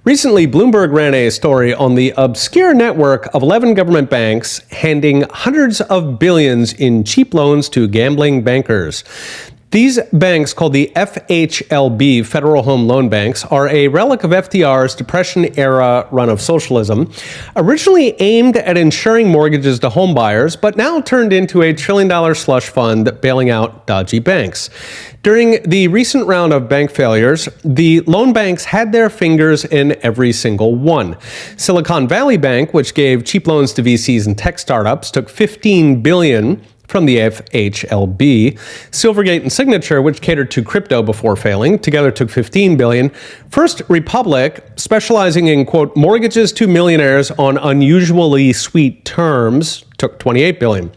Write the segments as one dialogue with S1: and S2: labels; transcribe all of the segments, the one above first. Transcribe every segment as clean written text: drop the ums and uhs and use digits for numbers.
S1: Recently, Bloomberg ran a story on the obscure network of 11 government banks handing hundreds of billions in cheap loans to gambling bankers. These banks, called the FHLB, Federal Home Loan Banks, are a relic of FDR's Depression-era run of socialism, originally aimed at insuring mortgages to home buyers, but now turned into a trillion-dollar slush fund bailing out dodgy banks. During the recent round of bank failures, the loan banks had their fingers in every single one. Silicon Valley Bank, which gave cheap loans to VCs and tech startups, took $15 billion from the FHLB. Silvergate and Signature, which catered to crypto before failing, together took $15 billion. First Republic, specializing in, quote, mortgages to millionaires on unusually sweet terms, took $28 billion.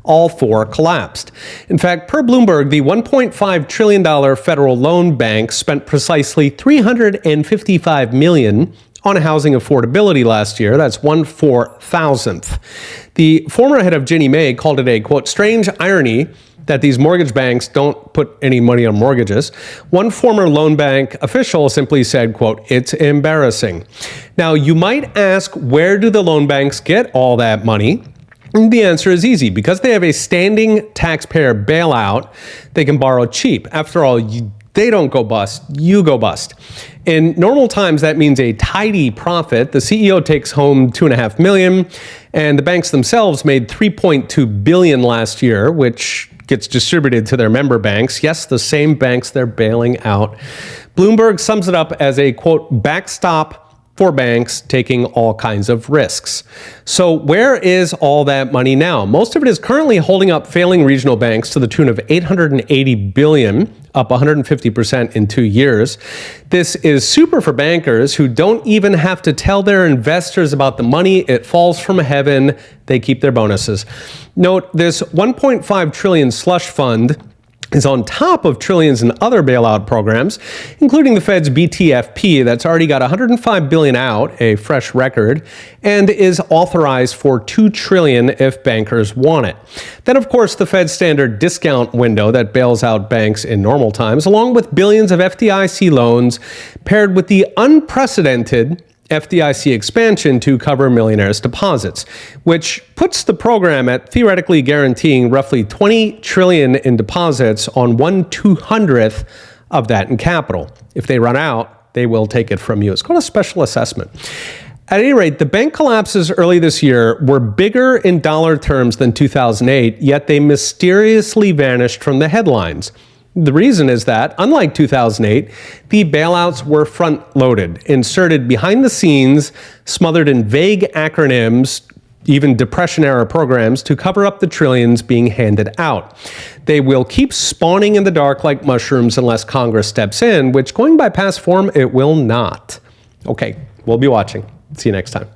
S1: All four collapsed. In fact, per Bloomberg, the $1.5 trillion federal loan bank spent precisely $355 million on housing affordability last year. That's 1/4,000th. The former head of Ginnie Mae called it a, quote, strange irony that these mortgage banks don't put any money on mortgages. One former loan bank official simply said, quote, it's embarrassing. Now, you might ask, where do the loan banks get all that money? And the answer is easy. Because they have a standing taxpayer bailout, they can borrow cheap. After all, they don't go bust, you go bust. In normal times, that means a tidy profit. The CEO takes home $2.5 million, and the banks themselves made $3.2 billion last year, which gets distributed to their member banks. Yes, the same banks they're bailing out. Bloomberg sums it up as a, quote, backstop for banks taking all kinds of risks. So where is all that money now? Most of it is currently holding up failing regional banks to the tune of $880 billion, up 150% in 2 years. This is super for bankers who don't even have to tell their investors about the money. It falls from heaven. They keep their bonuses. Note, this $1.5 trillion slush fund is on top of trillions in other bailout programs, including the Fed's BTFP that's already got $105 billion out, a fresh record, and is authorized for $2 trillion if bankers want it. Then, of course, the Fed's standard discount window that bails out banks in normal times, along with billions of FDIC loans, paired with the unprecedented FDIC expansion to cover millionaires' deposits, which puts the program at theoretically guaranteeing roughly $20 trillion in deposits on 1/200th of that in capital. If they run out, they will take it from you. It's called a special assessment. At any rate, the bank collapses early this year were bigger in dollar terms than 2008, yet they mysteriously vanished from the headlines. The reason is that, unlike 2008, the bailouts were front-loaded, inserted behind the scenes, smothered in vague acronyms, even Depression-era programs, to cover up the trillions being handed out. They will keep spawning in the dark like mushrooms unless Congress steps in, which, going by past form, it will not. Okay, we'll be watching. See you next time.